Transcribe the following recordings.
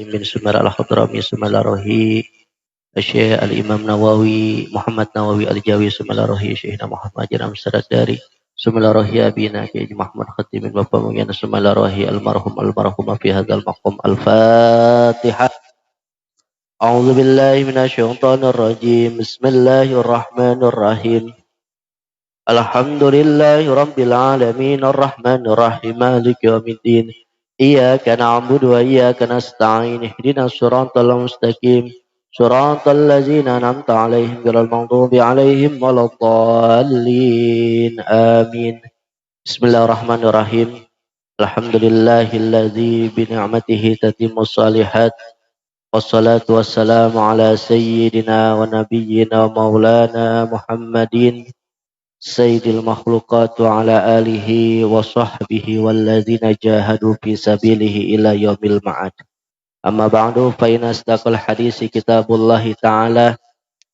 bin Sumar al-Hadrami Sumalarohi Syekh al-Imam Nawawi Muhammad Nawawi al-Jawi Sumalarohi Syekhna Muhammad Janam Saradari Sumalarohi Abina Kiai Muhammad Khatimin Bapak Mungyan Sumalarohi almarhum fi hadzal maqam al-Fatihah. A'udzu billahi minasyaitonir rajim. Bismillahirrahmanirrahim. Alhamdulillahi rabbil alamin arrahmanir rahim maliki yaumiddin. Iyyaka na'budu wa iyyaka nasta'in ihdinas siratal mustaqim siratal ladzina an'amta 'alaihim ghairil maghdubi 'alaihim waladdallin. Amin. Bismillahirrahmanirrahim. Alhamdulillahilladzi bi ni'matihi tatimmus shalihat. Wassalatu wassalamu ala sayyidina wa nabiyyina wa maulana Muhammadin Sayyidil makhluqat wa ala alihi wa sahbihi walladzina jahadu fi sabilihi ila yaumil ma'ad. Amma ba'du fa inna asdaqal hadisi kitabullahi ta'ala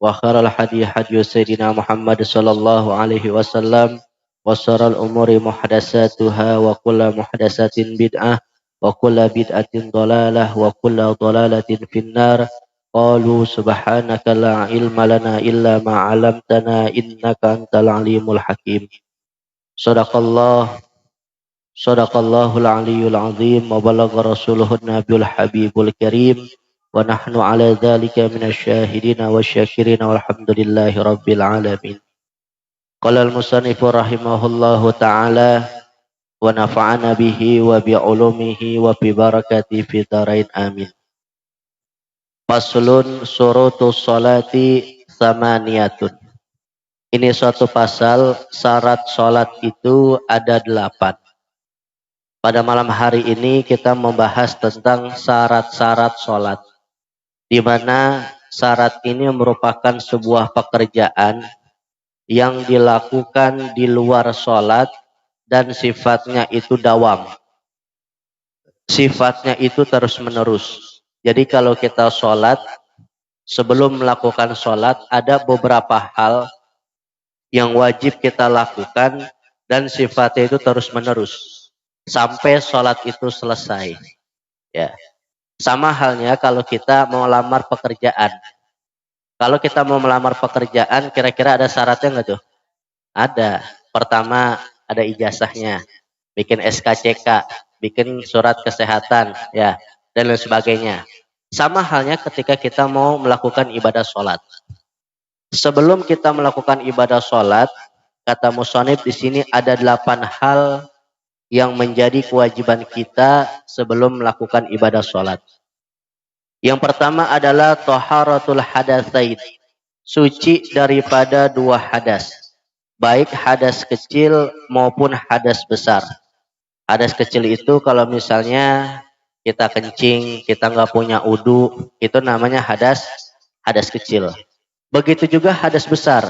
wa khairal hadi hadi sayyidina Muhammad sallallahu alaihi wasallam wa sharral umuri muhdatsatuha wa kullu muhdatsatin bid'ah wa kullu bid'atin dhalalah wa kullu dhalalatin finnar. Qalu subhanaka la ilma lana illa ma 'allamtana innaka antal alimul hakim. Sadaqallahul aliyyul azim wa balagha rasuluhun nabiyul habibul karim wa nahnu ala dzalika minasyahidina wasyakirina walhamdulillahi rabbil alamin. Qala al-musannifu rahimahullahu ta'ala wa nafa'ana bihi wa bi ulumihi wa bi barakati fi dharain amin. Faslun syurutus sholati samaniyatun. Ini suatu pasal, syarat sholat itu ada 8. Pada malam hari ini kita membahas tentang syarat-syarat sholat. Di mana syarat ini merupakan sebuah pekerjaan yang dilakukan di luar sholat dan sifatnya itu dawam. Sifatnya itu terus menerus. Jadi kalau kita sholat, sebelum melakukan sholat ada beberapa hal yang wajib kita lakukan dan sifatnya itu terus menerus sampai sholat itu selesai. Ya, sama halnya kalau kita mau melamar pekerjaan. Kalau kita mau melamar pekerjaan, kira-kira ada syaratnya nggak tuh? Ada. Pertama ada ijazahnya, bikin SKCK, bikin surat kesehatan, ya, dan lain sebagainya. Sama halnya ketika kita mau melakukan ibadah sholat. Sebelum kita melakukan ibadah sholat, kata musonib di sini ada 8 hal yang menjadi kewajiban kita sebelum melakukan ibadah sholat. Yang pertama adalah taharatul hadatsain, suci daripada 2 hadas, baik hadas kecil maupun hadas besar. Hadas kecil itu kalau misalnya kita kencing, kita nggak punya wudu, itu namanya hadas kecil. Begitu juga hadas besar.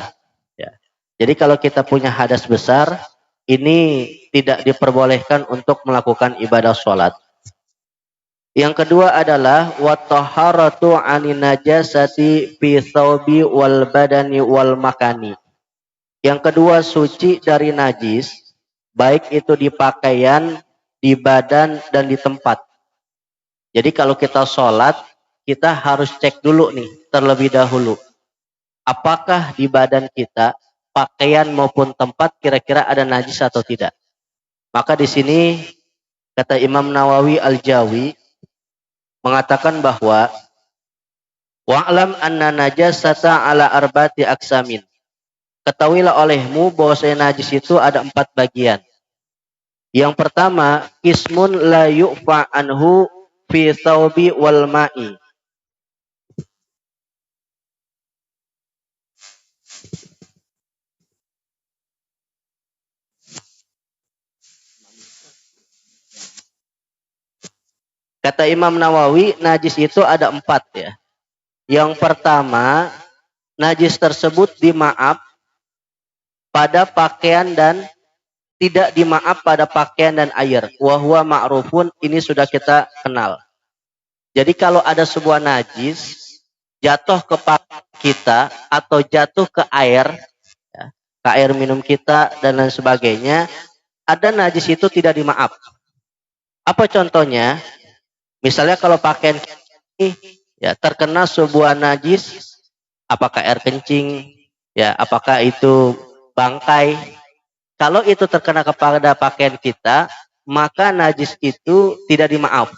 Ya. Jadi kalau kita punya hadas besar, ini tidak diperbolehkan untuk melakukan ibadah sholat. Yang kedua adalah wattaharatu anin najasati fi thawbi wal badani wal makani. Yang kedua suci dari najis, baik itu di pakaian, di badan dan di tempat. Jadi kalau kita sholat, kita harus cek dulu nih terlebih dahulu. Apakah di badan kita, pakaian maupun tempat kira-kira ada najis atau tidak. Maka di sini kata Imam Nawawi al-Jawi mengatakan bahwa wa'lam anna najasata ala arba'ati aksamin. Ketahuilah olehmu bahwa najis itu ada 4 bagian. Yang pertama, ismun la yu'fa anhu fi thawbi wal ma'i. Kata Imam Nawawi, najis itu ada 4 ya. Yang pertama, najis tersebut dimaaf pada pakaian dan tidak dimaaf pada pakaian dan air. Wa huwa ma'rufun, ini sudah kita kenal. Jadi kalau ada sebuah najis jatuh ke pakaian kita atau jatuh ke air, ya, ke air minum kita dan lain sebagainya, ada najis itu tidak dimaaf. Apa contohnya? Misalnya kalau pakaian ya terkena sebuah najis, apakah air kencing, ya apakah itu bangkai, kalau itu terkena kepada pakaian kita, maka najis itu tidak dimaaf.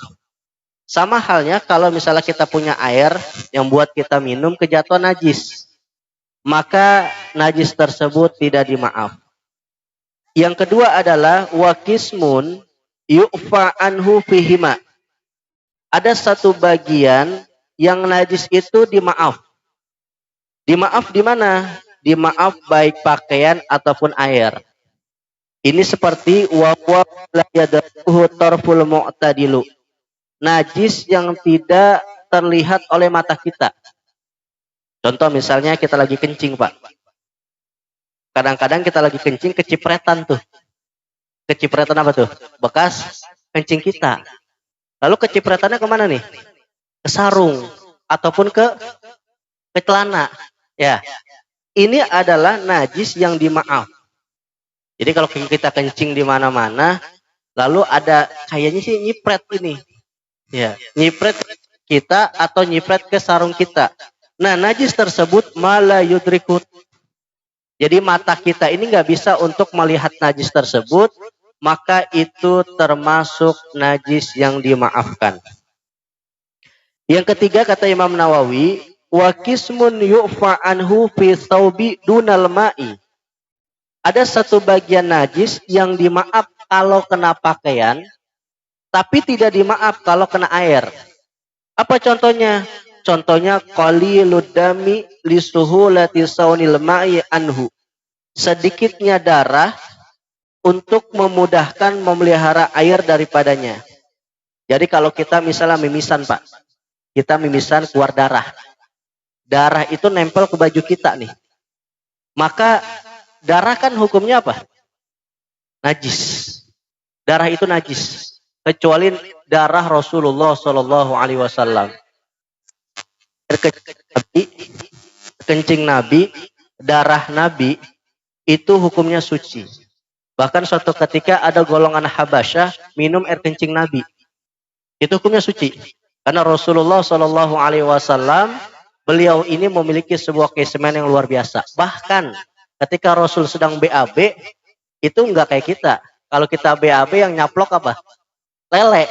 Sama halnya kalau misalnya kita punya air yang buat kita minum kejatuhan najis, maka najis tersebut tidak dimaaf. Yang kedua adalah wakismun yu'fa anhu fihima. Ada satu bagian yang najis itu dimaaf. Dimaaf di mana? Dimaaf baik pakaian ataupun air. Ini seperti wawa la yadahu tarful mu'tadilu. Najis yang tidak terlihat oleh mata kita. Contoh misalnya kita lagi kencing, Pak. Kadang-kadang kita lagi kencing kecipretan tuh. Kecipretan apa tuh? Bekas kencing kita. Lalu kecipretannya kemana nih? Ke sarung ataupun ke celana. Ya. Ini adalah najis yang dimaaf. Jadi kalau kita kencing di mana-mana, lalu ada kayaknya sih nyipret ini. Ya, nyipret kita atau nyipret ke sarung kita. Nah, najis tersebut mala yudrikut. Jadi mata kita ini nggak bisa untuk melihat najis tersebut, maka itu termasuk najis yang dimaafkan. Yang ketiga kata Imam Nawawi, wa qismun yu'fa anhu fi thawbi dunal ma'i. Ada satu bagian najis yang dimaaf kalau kena pakaian, tapi tidak dimaaf kalau kena air. Apa contohnya? Contohnya qalilud dami li suhulati saunil ma'i anhu. Sedikitnya darah untuk memudahkan memelihara air daripadanya. Jadi kalau kita misalnya mimisan, Pak. Kita mimisan keluar darah. Darah itu nempel ke baju kita nih. Maka darah kan hukumnya apa? Najis. Darah itu najis. Kecuali darah Rasulullah Shallallahu Alaihi Wasallam. Kencing Nabi, darah Nabi itu hukumnya suci. Bahkan suatu ketika ada golongan Habasyah minum air kencing Nabi, itu hukumnya suci. Karena Rasulullah Shallallahu Alaihi Wasallam beliau ini memiliki sebuah keistimewaan yang luar biasa. Bahkan ketika Rasul sedang BAB itu enggak kayak kita. Kalau kita BAB yang nyaplok apa? Lele.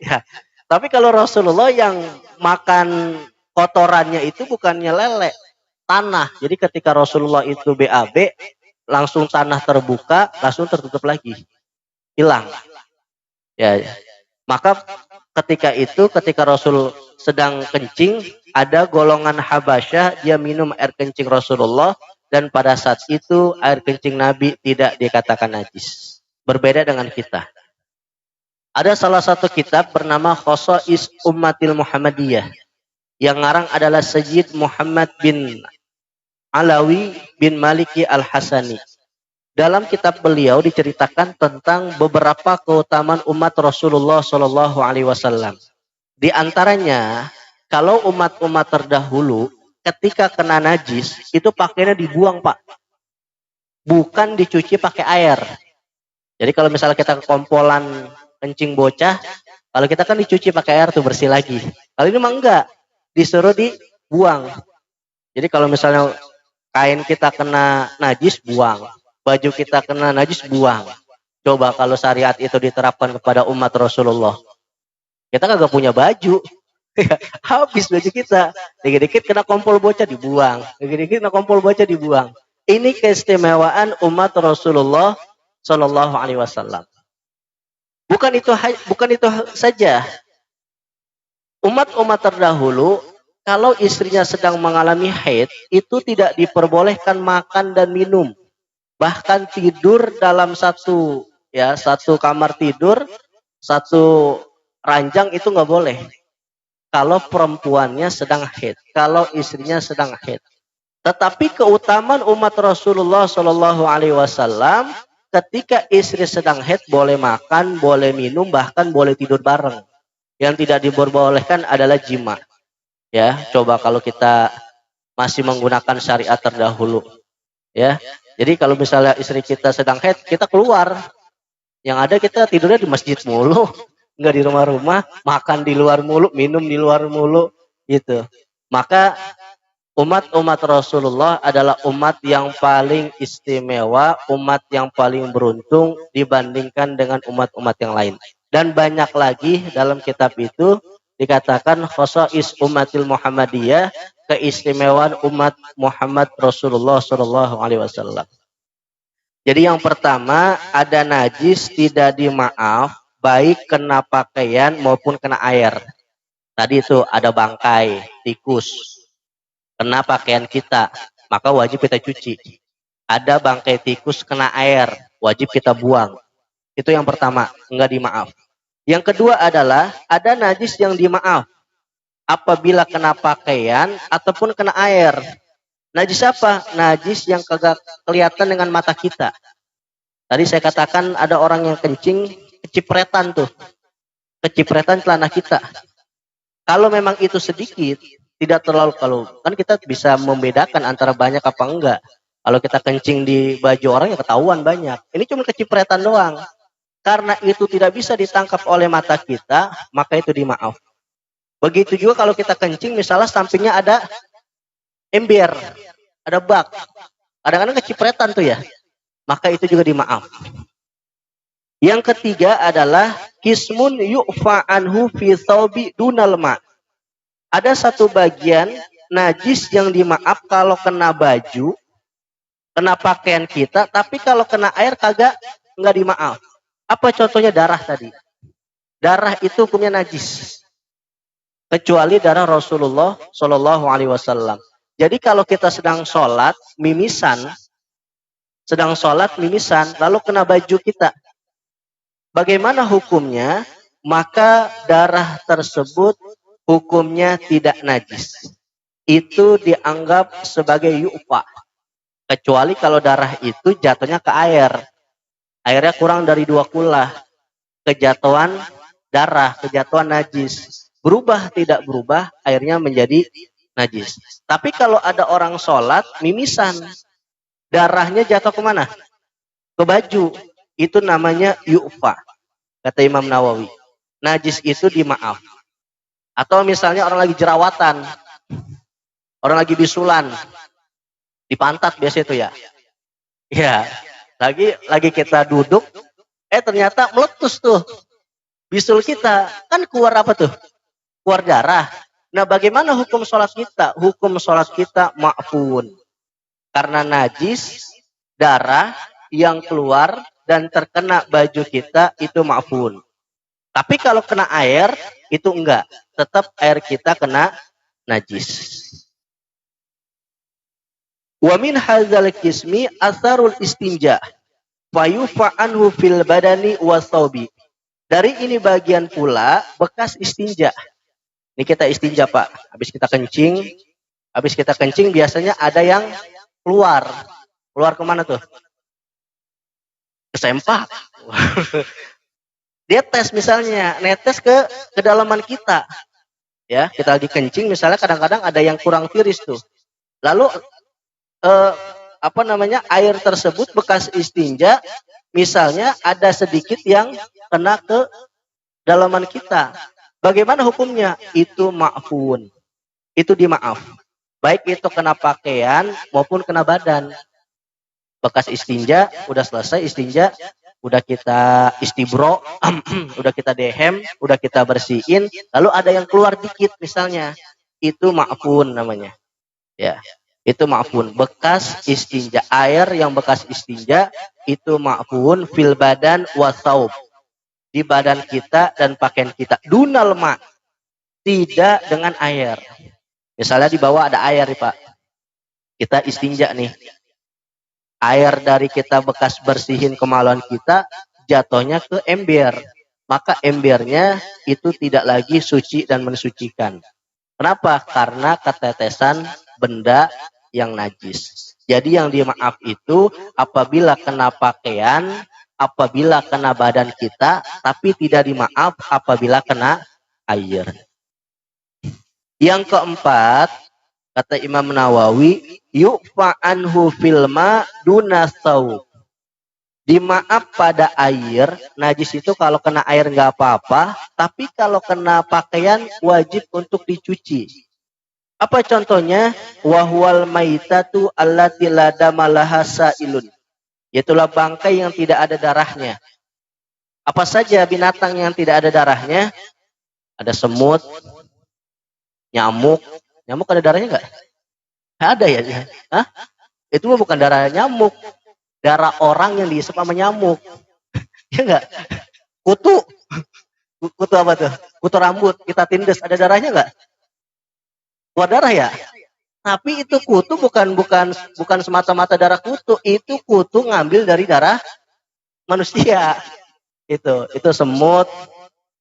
Ya. Tapi kalau Rasulullah yang makan kotorannya itu bukannya lele, tanah. Jadi ketika Rasulullah itu BAB, langsung tanah terbuka, langsung tertutup lagi. Hilang. Ya. Maka ketika Rasul sedang kencing, ada golongan Habasyah, dia minum air kencing Rasulullah, dan pada saat itu air kencing Nabi tidak dikatakan najis. Berbeda dengan kita. Ada salah satu kitab bernama Khosais Ummatil Muhammadiyah. Yang ngarang adalah Sayyid Muhammad bin Alawi bin Maliki Al-Hasani. Dalam kitab beliau diceritakan tentang beberapa keutamaan umat Rasulullah Shallallahu Alaihi Wasallam. Di antaranya, kalau umat-umat terdahulu ketika kena najis itu pakainya dibuang, Pak. Bukan dicuci pakai air. Jadi kalau misalnya kita ke kompolan kencing bocah, kalau kita kan dicuci pakai air tuh bersih lagi. Kalau ini mah enggak, disuruh dibuang. Jadi kalau misalnya kain kita kena najis, buang. Baju kita kena najis, buang. Coba kalau syariat itu diterapkan kepada umat Rasulullah. Kita kagak punya baju. Habis baju kita. Dikit-dikit kena kompol bocah dibuang. Dikit-dikit kena kompol bocah dibuang. Ini keistimewaan umat Rasulullah Shallallahu Alaihi Wasallam. Bukan itu saja. Umat-umat terdahulu, kalau istrinya sedang mengalami haid, itu tidak diperbolehkan makan dan minum. Bahkan tidur dalam satu kamar tidur, satu ranjang itu nggak boleh. Kalau perempuannya sedang haid, kalau istrinya sedang haid. Tetapi keutamaan umat Rasulullah Shallallahu Alaihi Wasallam, ketika istri sedang haid boleh makan, boleh minum, bahkan boleh tidur bareng. Yang tidak diperbolehkan adalah jima. Ya, coba kalau kita masih menggunakan syariat terdahulu. Ya, jadi kalau misalnya istri kita sedang haid, kita keluar. Yang ada kita tidurnya di masjid mulu. nggak di rumah-rumah, makan di luar mulu, minum di luar mulu, gitu. Maka umat-umat Rasulullah adalah umat yang paling istimewa, umat yang paling beruntung dibandingkan dengan umat-umat yang lain. Dan banyak lagi dalam kitab itu dikatakan khosais umatil Muhammadiyah, keistimewaan umat Muhammad Rasulullah Shallallahu Alaihi Wasallam. Jadi yang pertama, ada najis tidak dimaaf, baik kena pakaian maupun kena air. Tadi itu ada bangkai, tikus, kena pakaian kita, maka wajib kita cuci. Ada bangkai tikus kena air, wajib kita buang. Itu yang pertama, enggak dimaaf. Yang kedua adalah ada najis yang dimaaf apabila kena pakaian ataupun kena air. Najis apa? Najis yang kagak kelihatan dengan mata kita. Tadi saya katakan ada orang yang kencing, kecipretan tuh. Kecipretan celana kita. Kalau memang itu sedikit, tidak terlalu, kalau kan kita bisa membedakan antara banyak apa enggak. Kalau kita kencing di baju orang ya ketahuan banyak. Ini cuma kecipretan doang. Karena itu tidak bisa ditangkap oleh mata kita, maka itu dimaaf. Begitu juga kalau kita kencing, misalnya sampingnya ada ember, ada bak, kadang-kadang kecipretan tuh ya, maka itu juga dimaaf. Yang ketiga adalah kismun yu'fa anhu fi thawbi dunal ma. Ada satu bagian najis yang dimaaf kalau kena baju, kena pakaian kita, tapi kalau kena air kagak, nggak dimaaf. Apa contohnya? Darah tadi. Darah itu hukumnya najis, kecuali darah Rasulullah Shallallahu Alaihi Wasallam. Jadi kalau kita sedang sholat mimisan, lalu kena baju kita, bagaimana hukumnya? Maka darah tersebut hukumnya tidak najis. Itu dianggap sebagai yu'fa. Kecuali kalau darah itu jatuhnya ke air. Airnya kurang dari 2 kulah. Kejatuhan darah, kejatuhan najis. Berubah tidak berubah, airnya menjadi najis. Tapi kalau ada orang sholat mimisan, darahnya jatuh kemana? Ke baju. Itu namanya yu'fa, kata Imam Nawawi. Najis itu dimaaf. Atau misalnya orang lagi jerawatan, orang lagi bisulan, di pantat biasa itu ya. Ya, lagi kita duduk, ternyata meletus tuh bisul kita, kan keluar apa tuh? Keluar darah. Nah, bagaimana hukum sholat kita? Hukum sholat kita ma'fun. Karena najis, darah yang keluar dan terkena baju kita itu ma'fun. Tapi kalau kena air, itu enggak. Tetap air kita kena najis. Wa min hadzal qismi atharul istinja fayufa anhu fil badani wasaubi. Dari ini bagian pula bekas istinja. Ini kita istinja, Pak. Habis kita kencing biasanya ada yang keluar. Keluar kemana tuh? Kesempak. Dia tes misalnya, netes ke kedalaman kita. Ya, kita lagi kencing misalnya kadang-kadang ada yang kurang tiris tuh. Lalu air tersebut bekas istinja, misalnya ada sedikit yang kena ke dalaman kita. Bagaimana hukumnya? Itu ma'fun. Itu dimaaf. Baik itu kena pakaian maupun kena badan. Bekas istinja, udah selesai istinja, udah kita istibro, udah kita dehem, udah kita bersihin, lalu ada yang keluar dikit misalnya. Itu ma'fun namanya. Ya. Itu ma'fun. Bekas istinja, air yang bekas istinja itu ma'fun fil badan wasaub. Di badan kita dan pakaian kita. Dunal ma, tidak dengan air. Misalnya di bawah ada air nih, Pak. Kita istinja nih. Air dari kita bekas bersihin kemaluan kita jatuhnya ke ember. Maka embernya itu tidak lagi suci dan mensucikan. Kenapa? Karena ketetesan benda yang najis. Jadi yang dimaaf itu apabila kena pakaian, apabila kena badan kita, tapi tidak dimaaf apabila kena air. Yang keempat, kata Imam Nawawi, yu'fa anhu fil ma duna thawb. Dimaaf pada air, najis itu kalau kena air nggak apa-apa, tapi kalau kena pakaian wajib untuk dicuci. Apa contohnya? Wahwal maitatu allati la damalaha sailun. Yaitulah bangkai yang tidak ada darahnya. Apa saja binatang yang tidak ada darahnya? Ada semut, nyamuk. Nyamuk ada darahnya nggak? Nggak ada ya? Hah? Itu mah bukan darah nyamuk. Darah orang yang dihisap sama nyamuk. Ya enggak? Kutu. Kutu apa tuh? Kutu rambut. Kita tindes. Ada darahnya enggak? Keluar darah ya? Tapi itu kutu bukan semata-mata darah kutu. Itu kutu ngambil dari darah manusia. Itu semut.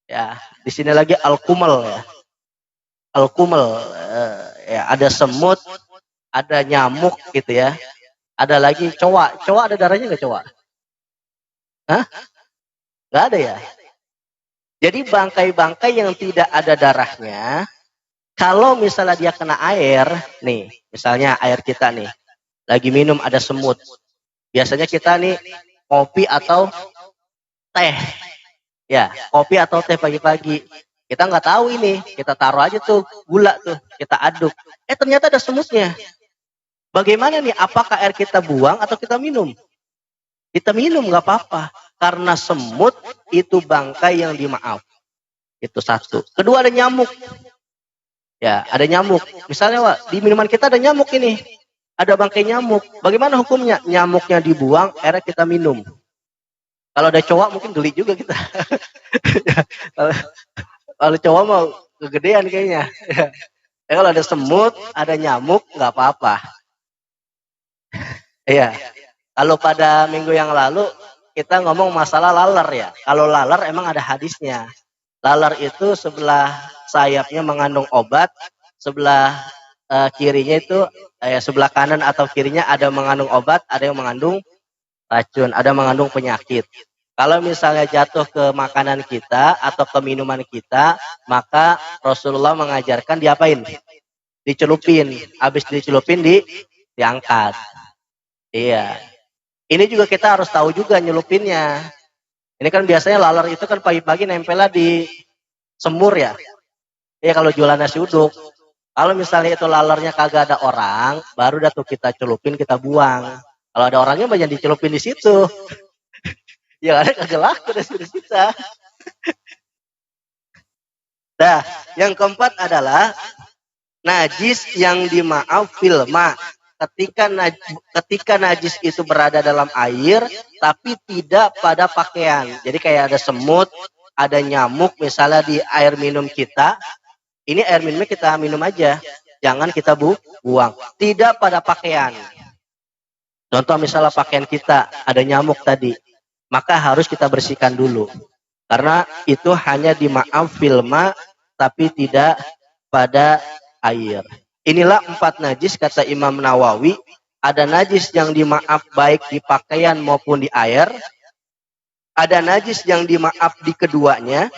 Ya, di sini lagi al-kumal ya. Al-kumal. Ya, ada semut, ada nyamuk gitu ya. Ada lagi coa. Coa ada darahnya enggak coa? Hah? Enggak ada ya? Jadi bangkai-bangkai yang tidak ada darahnya, kalau misalnya dia kena air, nih, misalnya air kita nih, lagi minum ada semut. Biasanya kita nih kopi atau teh, ya, kopi atau teh pagi-pagi. Kita nggak tahu ini, kita taruh aja tuh gula tuh, kita aduk. Ternyata ada semutnya. Bagaimana nih? Apakah air kita buang atau kita minum? Kita minum nggak apa-apa, karena semut itu bangkai yang dimaaf. Itu satu. Kedua ada nyamuk. Ya, ada nyamuk. Misalnya, Wak, di minuman kita ada nyamuk ini. Ada bangkai nyamuk. Bagaimana hukumnya? Nyamuknya dibuang, airnya kita minum. Kalau ada cowok mungkin geli juga kita. Kalau cowok mau kegedean kayaknya. Kalau ada semut, ada nyamuk, nggak apa-apa. Iya. Kalau pada minggu yang lalu kita ngomong masalah laler ya. Kalau laler emang ada hadisnya. Laler itu sebelah sayapnya mengandung obat, sebelah kirinya itu sebelah kanan atau kirinya ada mengandung obat, ada yang mengandung racun, ada mengandung penyakit. Kalau misalnya jatuh ke makanan kita atau ke minuman kita, maka Rasulullah mengajarkan diapain? Dicelupin. Habis dicelupin diangkat. Iya. Ini juga kita harus tahu juga nyelupinnya. Ini kan biasanya laler itu kan pagi-pagi nempelnya di semur ya. Ya kalau jualan nasi uduk. Kalau misalnya itu lalernya kagak ada orang, baru dah tuh kita celupin, kita buang. Kalau ada orangnya banyak dicelupin di situ. Ya ada kagak laku dari kita. Nah, yang keempat adalah najis yang dimaaf fil ma. Ketika najis itu berada dalam air, tapi tidak pada pakaian. Jadi kayak ada semut, ada nyamuk misalnya di air minum kita. Ini air minumnya kita minum aja. Jangan kita buang. Tidak pada pakaian. Contoh misalnya pakaian kita ada nyamuk tadi. Maka harus kita bersihkan dulu. Karena itu hanya dimaaf fil ma, tapi tidak pada air. Inilah 4 najis kata Imam Nawawi. Ada najis yang dimaaf baik di pakaian maupun di air. Ada najis yang dimaaf di keduanya.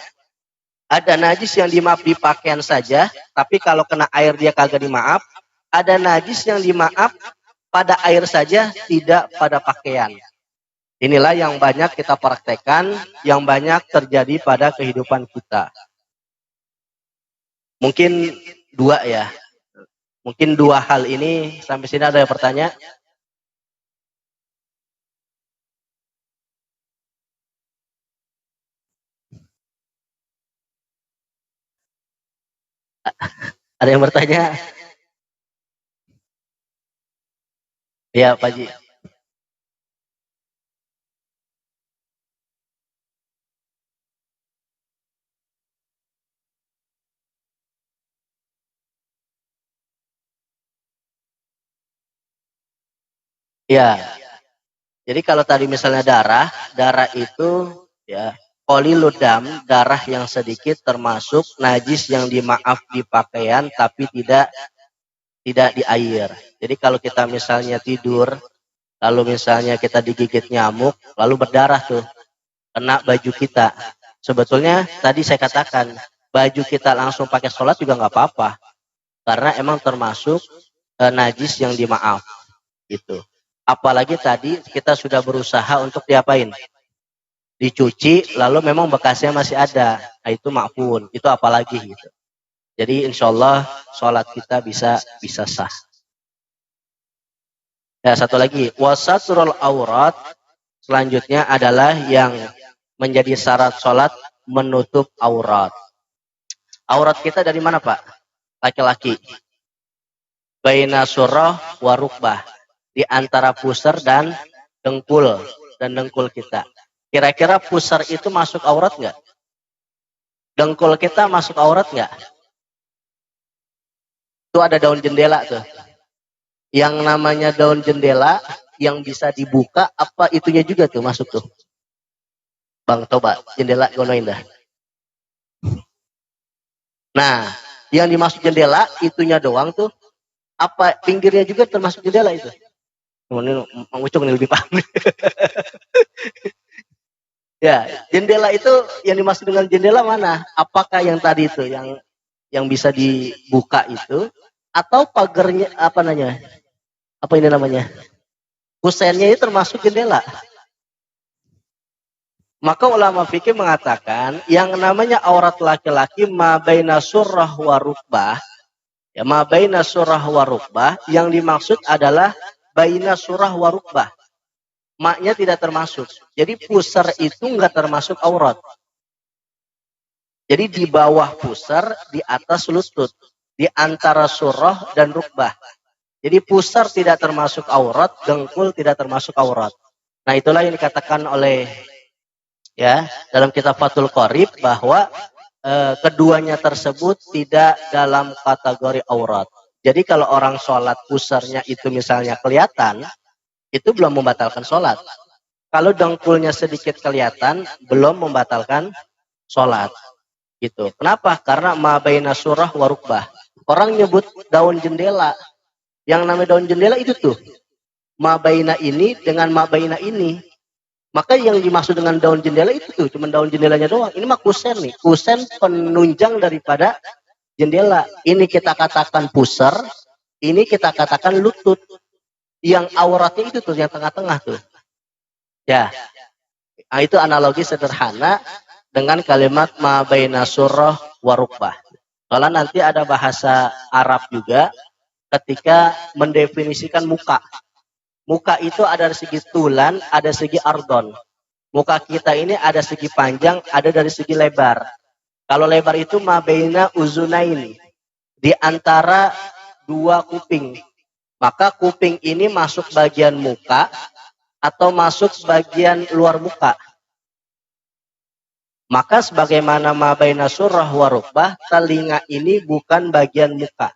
Ada najis yang dimaaf di pakaian saja. Tapi kalau kena air dia kagak dimaaf. Ada najis yang dimaaf pada air saja, tidak pada pakaian. Inilah yang banyak kita praktekkan, yang banyak terjadi pada kehidupan kita. Mungkin 2 ya. Mungkin 2 hal ini, sampai sini ada yang bertanya? Ada yang bertanya? Ya, Pak Ji. Ya. Jadi kalau tadi misalnya darah itu ya qaliludam, darah yang sedikit termasuk najis yang dimaaf di pakaian tapi tidak di air. Jadi kalau kita misalnya tidur, lalu misalnya kita digigit nyamuk, lalu berdarah tuh, kena baju kita. Sebetulnya tadi saya katakan, baju kita langsung pakai sholat juga nggak apa-apa. Karena emang termasuk najis yang dimaaf. Gitu. Apalagi tadi kita sudah berusaha untuk diapain? Dicuci, lalu memang bekasnya masih ada. Nah, itu ma'fun. Itu apalagi gitu. Jadi insya Allah sholat kita bisa sah. Ya, satu lagi. Wasaturul aurat. Selanjutnya adalah yang menjadi syarat sholat menutup aurat. Aurat kita dari mana, Pak? Laki-laki. Baina surah warukbah. Di antara pusar dan dengkul. Dan dengkul kita. Kira-kira pusar itu masuk aurat nggak? Dengkul kita masuk aurat nggak? Itu ada daun jendela tuh. Yang namanya daun jendela yang bisa dibuka, apa itunya juga tuh masuk tuh? Bang, coba jendela gonoin dah. Nah, yang dimasuk jendela itunya doang tuh, apa pinggirnya juga termasuk jendela itu? Ini Mang Ucung ini lebih paham. Ya, jendela itu yang dimaksud dengan jendela mana? Apakah yang tadi itu yang bisa dibuka itu atau pagarnya apa namanya? Apa ini namanya? Kusennya itu termasuk jendela. Maka ulama fikih mengatakan yang namanya aurat laki-laki ma baina surrah wa rukbah, ya ma baina surrah wa rukbah, yang dimaksud adalah baina surrah wa rukbah. Maknya tidak termasuk. Jadi pusar itu enggak termasuk aurat. Jadi di bawah pusar, di atas lutut, di antara surah dan rukbah. Jadi pusar tidak termasuk aurat, dengkul tidak termasuk aurat. Nah, itulah yang dikatakan oleh ya dalam kitab Fathul Qorib bahwa keduanya tersebut tidak dalam kategori aurat. Jadi kalau orang sholat pusarnya itu misalnya kelihatan, itu belum membatalkan sholat. Kalau dengkulnya sedikit kelihatan, belum membatalkan sholat. Gitu. Kenapa? Karena ma baina surah wa rukbah. Orang nyebut daun jendela. Yang namanya daun jendela itu tuh. Ma baina ini dengan ma baina ini. Maka yang dimaksud dengan daun jendela itu tuh, cuma daun jendelanya doang. Ini mah kusen nih. Kusen penunjang daripada jendela. Ini kita katakan pusar, ini kita katakan lutut. Yang auratnya itu tuh, yang tengah-tengah tuh. Ya, nah, itu analogi sederhana dengan kalimat ma baina surah wa rukbah. Kalau nanti ada bahasa Arab juga ketika mendefinisikan muka. Muka itu ada dari segi tulan, ada segi ardon. Muka kita ini ada segi panjang, ada dari segi lebar. Kalau lebar itu ma baina uzunaini, di antara dua kuping. Maka kuping ini masuk bagian muka atau masuk bagian luar muka. Maka sebagaimana ma baina surah wa rukbah, telinga ini bukan bagian muka.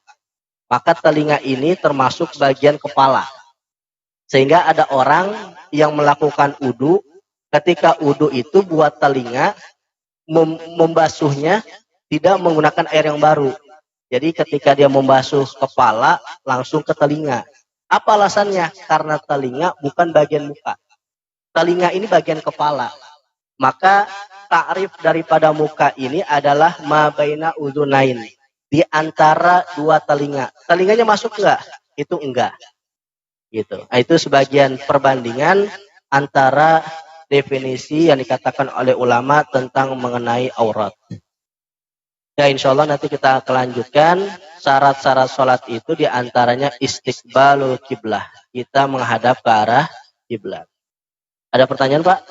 Maka telinga ini termasuk bagian kepala. Sehingga ada orang yang melakukan wudu, ketika wudu itu buat telinga, membasuhnya tidak menggunakan air yang baru. Jadi ketika dia membasuh kepala, langsung ke telinga. Apa alasannya? Karena telinga bukan bagian muka. Telinga ini bagian kepala. Maka takrif daripada muka ini adalah ma baina udzunain. Di antara dua telinga. Telinganya masuk enggak? Itu enggak. Gitu. Nah, itu sebagian perbandingan antara definisi yang dikatakan oleh ulama tentang mengenai aurat. Ya, insya Allah nanti kita kelanjutkan syarat-syarat sholat itu diantaranya istiqbalul kiblah. Kita menghadap ke arah kiblat. Ada pertanyaan, Pak?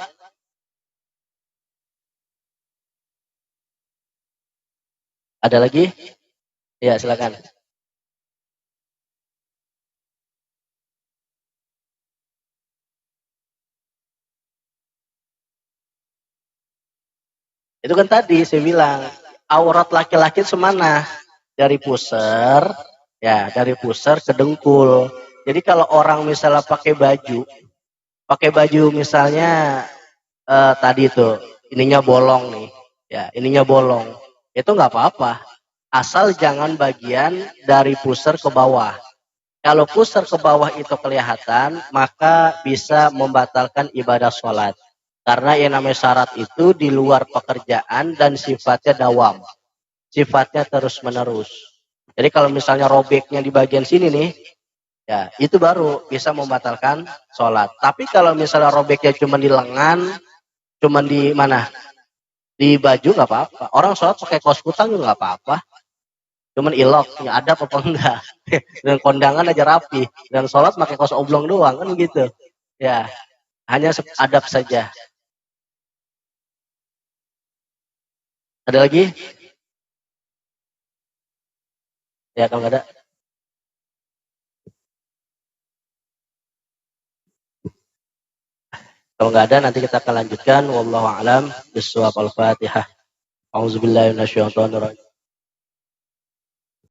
Ada lagi? Ya, silakan. Itu kan tadi saya bilang, aurat laki-laki semana? Dari pusar, ya dari pusar ke dengkul. Jadi kalau orang misalnya pakai baju misalnya tadi itu, ininya bolong nih, ya ininya bolong, itu nggak apa-apa. Asal jangan bagian dari pusar ke bawah. Kalau pusar ke bawah itu kelihatan, maka bisa membatalkan ibadah sholat. Karena yang namanya syarat itu di luar pekerjaan dan sifatnya dawam. Sifatnya terus menerus. Jadi kalau misalnya robeknya di bagian sini nih, Ya, itu baru bisa membatalkan sholat. Tapi kalau misalnya robeknya cuma di lengan, cuma di mana? Di baju nggak apa-apa. Orang sholat pakai kaos kutang juga nggak apa-apa. Cuman ilok, ya ada apa enggak. Dan kondangan aja rapi. Dan sholat pakai kaos oblong doang kan gitu. Ya, hanya adab saja. Ada lagi? Ya kalau nggak ada. Kalau nggak ada nanti kita akan lanjutkan. Wallahu a'lam bishawab. Al-Fatihah. Auzubillahi minasyaitonir rajim.